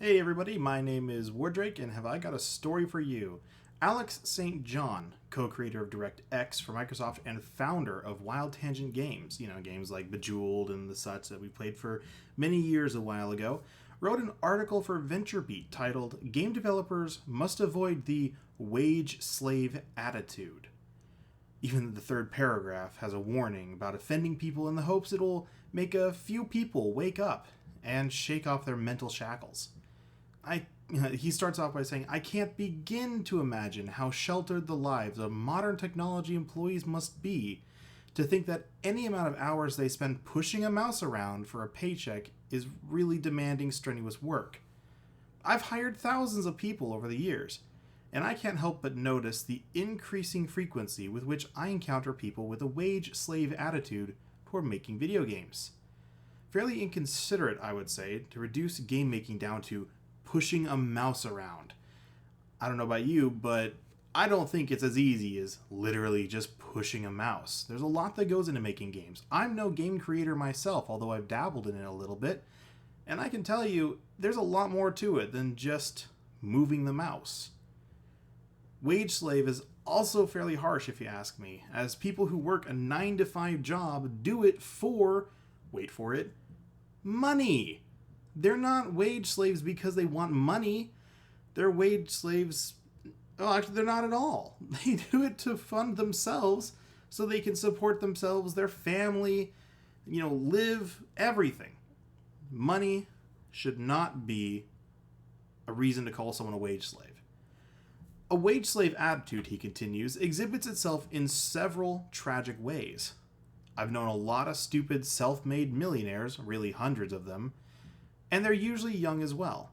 Hey everybody, my name is Wardrake, and have I got a story for you. Alex St. John, co-creator of DirectX for Microsoft and founder of Wild Tangent Games, games like Bejeweled and the such that we played for many years a while ago, wrote an article for VentureBeat titled Game Developers Must Avoid the Wage Slave Attitude. Even the third paragraph has a warning about offending people in the hopes it'll make a few people wake up and shake off their mental shackles. He starts off by saying, I can't begin to imagine how sheltered the lives of modern technology employees must be to think that any amount of hours they spend pushing a mouse around for a paycheck is really demanding strenuous work. I've hired thousands of people over the years, and I can't help but notice the increasing frequency with which I encounter people with a wage slave attitude toward making video games. Fairly inconsiderate, I would say, to reduce game making down to pushing a mouse around. I don't know about you, but I don't think it's as easy as literally just pushing a mouse. There's a lot that goes into making games. I'm no game creator myself, although I've dabbled in it a little bit, and I can tell you there's a lot more to it than just moving the mouse. Wage slave is also fairly harsh if you ask me, as people who work a 9-to-5 job do it for, wait for it, money. They're not wage slaves because they want money. They're wage slaves. Well, actually, they're not at all. They do it to fund themselves so they can support themselves, their family, live, everything. Money should not be a reason to call someone a wage slave. A wage slave attitude, he continues, exhibits itself in several tragic ways. I've known a lot of stupid self-made millionaires, really hundreds of them, and they're usually young as well.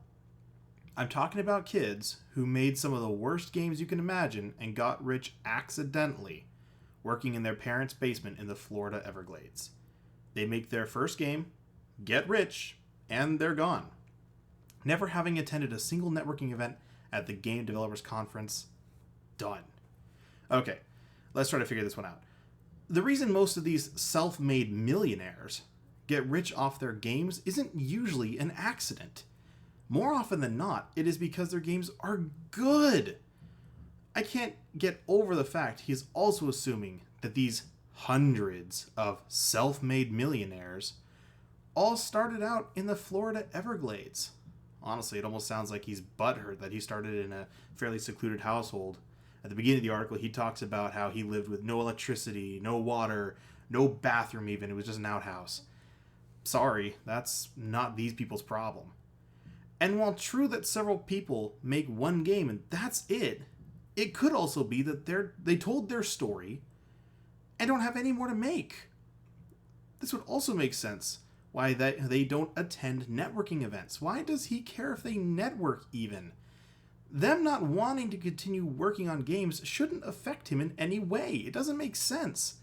I'm talking about kids who made some of the worst games you can imagine and got rich accidentally, working in their parents' basement in the Florida Everglades. They make their first game, get rich, and they're gone. Never having attended a single networking event at the Game Developers Conference, done. Okay, let's try to figure this one out. The reason most of these self-made millionaires get rich off their games isn't usually an accident. More often than not, it is because their games are good. I can't get over the fact he's also assuming that these hundreds of self-made millionaires all started out in the Florida Everglades. Honestly, it almost sounds like he's butthurt that he started in a fairly secluded household. At the beginning of the article, he talks about how he lived with no electricity, no water, no bathroom even. It was just an outhouse. Sorry, that's not these people's problem. And while true that several people make one game and that's it, it could also be that they told their story and don't have any more to make. This would also make sense why they don't attend networking events. Why does he care if they network even? Them not wanting to continue working on games shouldn't affect him in any way. It doesn't make sense.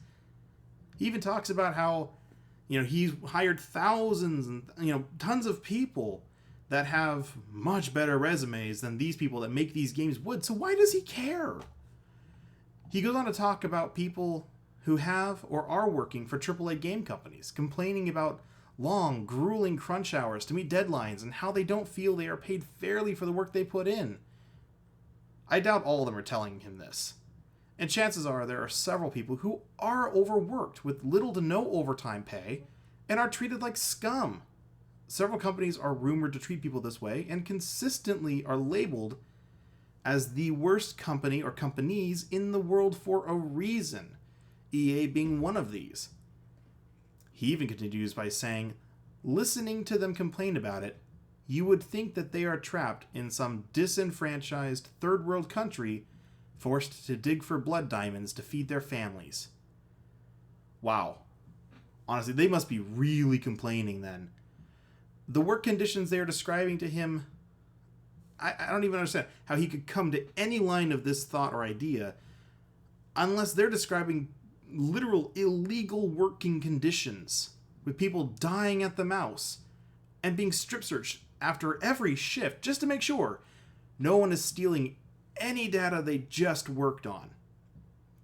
He even talks about how he's hired thousands and tons of people that have much better resumes than these people that make these games would. So why does he care? He goes on to talk about people who have or are working for AAA game companies, complaining about long, grueling crunch hours to meet deadlines and how they don't feel they are paid fairly for the work they put in. I doubt all of them are telling him this. And chances are there are several people who are overworked with little to no overtime pay and are treated like scum. Several companies are rumored to treat people this way and consistently are labeled as the worst company or companies in the world for a reason, EA being one of these. He even continues by saying, listening to them complain about it, you would think that they are trapped in some disenfranchised third world country forced to dig for blood diamonds to feed their families. Wow. Honestly, they must be really complaining then. The work conditions they are describing to him, I don't even understand how he could come to any line of this thought or idea unless they're describing literal illegal working conditions with people dying at the mouse and being strip searched after every shift just to make sure no one is stealing any data they just worked on.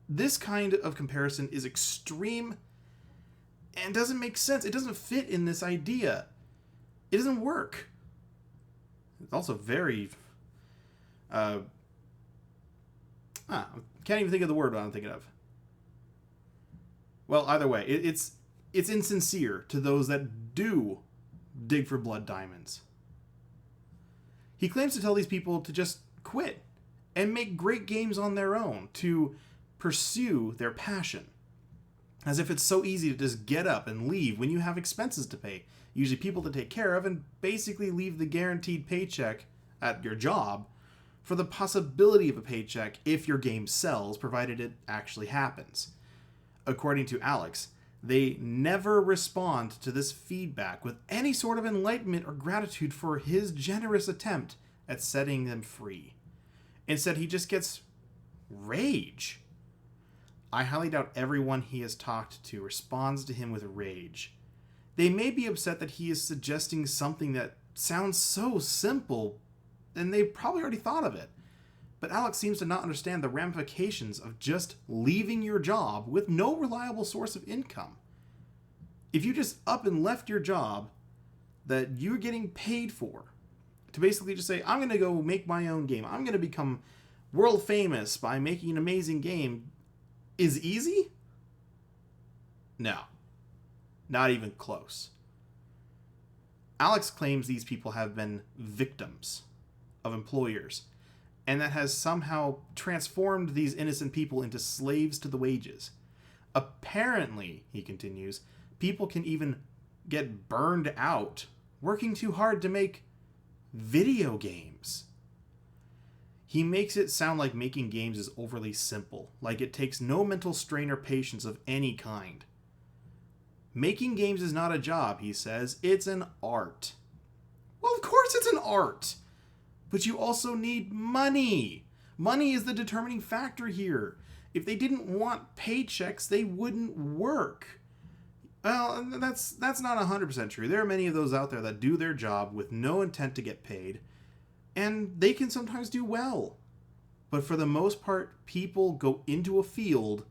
This kind of comparison is extreme and doesn't make sense. It doesn't fit in this idea. It doesn't work. It's also very... can't even think of the word I'm thinking of. Well, either way, it's insincere to those that do dig for blood diamonds. He claims to tell these people to just quit and make great games on their own, to pursue their passion. As if it's so easy to just get up and leave when you have expenses to pay, usually people to take care of, and basically leave the guaranteed paycheck at your job for the possibility of a paycheck if your game sells, provided it actually happens. According to Alex, they never respond to this feedback with any sort of enlightenment or gratitude for his generous attempt at setting them free. Instead, he just gets rage. I highly doubt everyone he has talked to responds to him with rage. They may be upset that he is suggesting something that sounds so simple, and they've probably already thought of it. But Alex seems to not understand the ramifications of just leaving your job with no reliable source of income. If you just up and left your job that you're getting paid for, to basically just say, I'm going to go make my own game, I'm going to become world famous by making an amazing game, is easy? No. Not even close. Alex claims these people have been victims of employers, and that has somehow transformed these innocent people into slaves to the wages. Apparently, he continues, people can even get burned out working too hard to make video games. He makes it sound like making games is overly simple, like it takes no mental strain or patience of any kind. Making games is not a job, he says, it's an art. Well, of course it's an art! But you also need money. Money is the determining factor here. If they didn't want paychecks, they wouldn't work. Well, that's not 100% true. There are many of those out there that do their job with no intent to get paid, and they can sometimes do well. But for the most part, people go into a field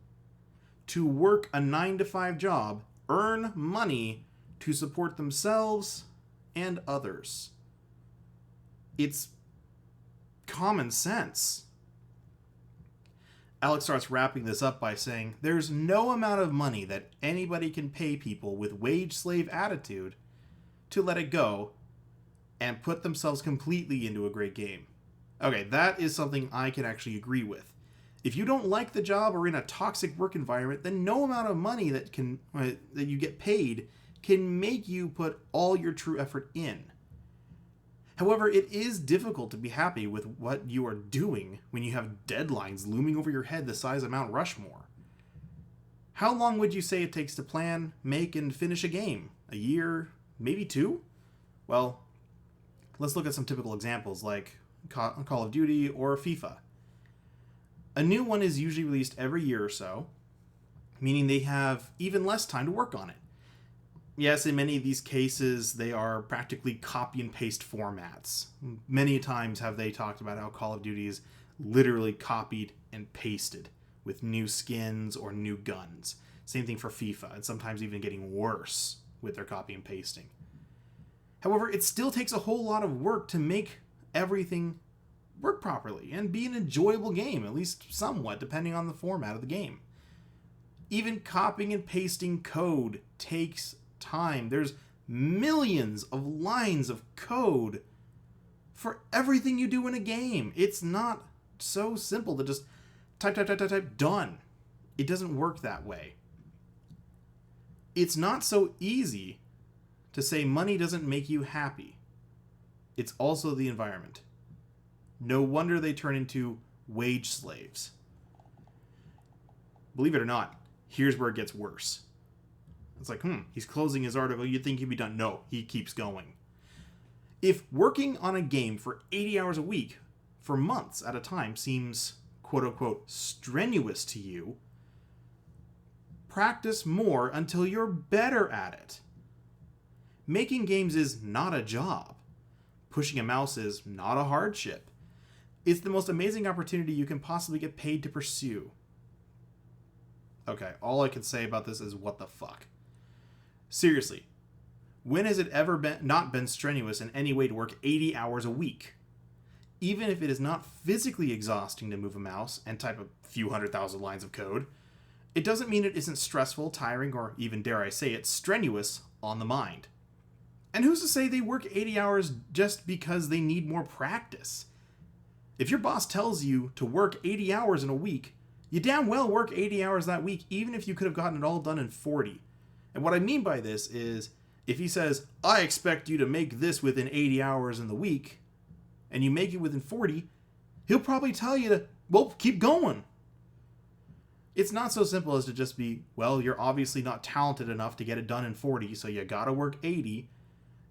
to work a 9-to-5 job, earn money to support themselves and others. It's common sense. Alex starts wrapping this up by saying, there's no amount of money that anybody can pay people with wage slave attitude to let it go and put themselves completely into a great game. Okay, that is something I can actually agree with. If you don't like the job or in a toxic work environment, then no amount of money that you get paid can make you put all your true effort in. However, it is difficult to be happy with what you are doing when you have deadlines looming over your head the size of Mount Rushmore. How long would you say it takes to plan, make, and finish a game? A year? Maybe 2? Well, let's look at some typical examples like Call of Duty or FIFA. A new one is usually released every year or so, meaning they have even less time to work on it. Yes, in many of these cases, they are practically copy and paste formats. Many times have they talked about how Call of Duty is literally copied and pasted with new skins or new guns. Same thing for FIFA, and sometimes even getting worse with their copy and pasting. However, it still takes a whole lot of work to make everything work properly and be an enjoyable game, at least somewhat, depending on the format of the game. Even copying and pasting code takes time. There's millions of lines of code for everything you do in a game. It's not so simple to just type, done. It doesn't work that way. It's not so easy to say money doesn't make you happy. It's also the environment. No wonder they turn into wage slaves. Believe it or not, here's where it gets worse. It's like, he's closing his article. You'd think he'd be done. No, he keeps going. If working on a game for 80 hours a week for months at a time seems quote-unquote strenuous to you, practice more until you're better at it. Making games is not a job. Pushing a mouse is not a hardship. It's the most amazing opportunity you can possibly get paid to pursue. Okay, all I can say about this is what the fuck. Seriously, When has it ever not been strenuous in any way to work 80 hours a week? Even if it is not physically exhausting to move a mouse and type a few 100,000 lines of code, it doesn't mean it isn't stressful, tiring, or even, dare I say it, strenuous on the mind. And who's to say they work 80 hours just because they need more practice? If your boss tells you to work 80 hours in a week, you damn well work 80 hours that week, even if you could have gotten it all done in 40. And what I mean by this is, if he says, I expect you to make this within 80 hours in the week, and you make it within 40, he'll probably tell you to, well, keep going. It's not so simple as to just be, well, you're obviously not talented enough to get it done in 40, so you gotta work 80.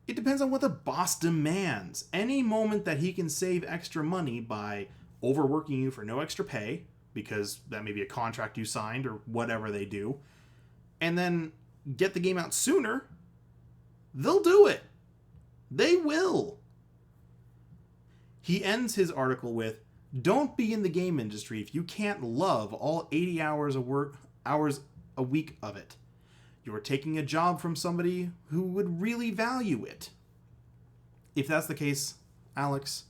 It depends on what the boss demands. Any moment that he can save extra money by overworking you for no extra pay, because that may be a contract you signed or whatever they do, and then get the game out sooner, they'll do it. They will. He ends his article with, don't be in the game industry if you can't love all 80 hours a week of it. You're taking a job from somebody who would really value it. If that's the case, Alex,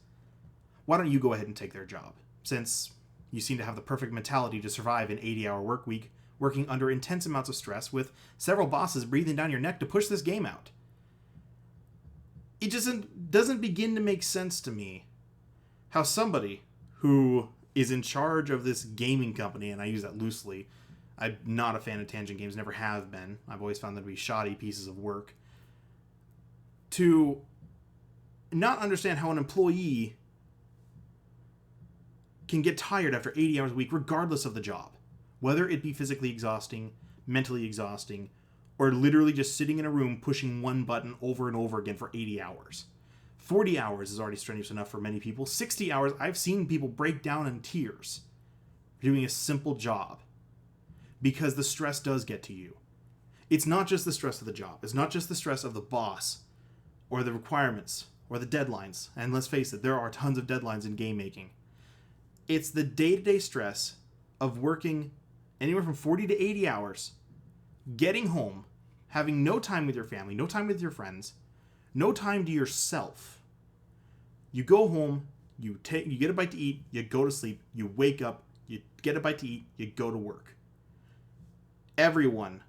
why don't you go ahead and take their job? Since you seem to have the perfect mentality to survive an 80-hour work week, working under intense amounts of stress with several bosses breathing down your neck to push this game out. It just doesn't begin to make sense to me how somebody who is in charge of this gaming company, and I use that loosely, I'm not a fan of Tangent games, never have been. I've always found them to be shoddy pieces of work. To not understand how an employee can get tired after 80 hours a week, regardless of the job. Whether it be physically exhausting, mentally exhausting, or literally just sitting in a room pushing one button over and over again for 80 hours. 40 hours is already strenuous enough for many people. 60 hours, I've seen people break down in tears doing a simple job because the stress does get to you. It's not just the stress of the job. It's not just the stress of the boss or the requirements or the deadlines. And let's face it, there are tons of deadlines in game making. It's the day-to-day stress of working anywhere from 40 to 80 hours, getting home, having no time with your family, no time with your friends, no time to yourself. You go home, you get a bite to eat, you go to sleep, you wake up, you get a bite to eat, you go to work. Everyone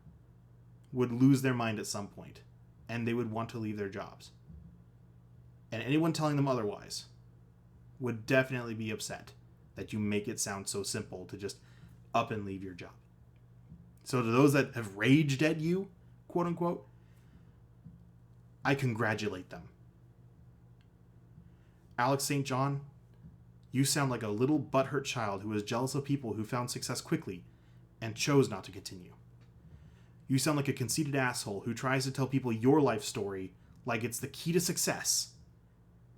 would lose their mind at some point, and they would want to leave their jobs. And anyone telling them otherwise would definitely be upset that you make it sound so simple to just up and leave your job. So to those that have raged at you, quote unquote, I congratulate them. Alex St. John, you sound like a little butthurt child who was jealous of people who found success quickly and chose not to continue. You sound like a conceited asshole who tries to tell people your life story like it's the key to success,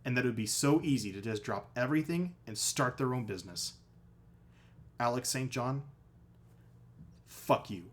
and that it would be so easy to just drop everything and start their own business. Alex St. John, fuck you.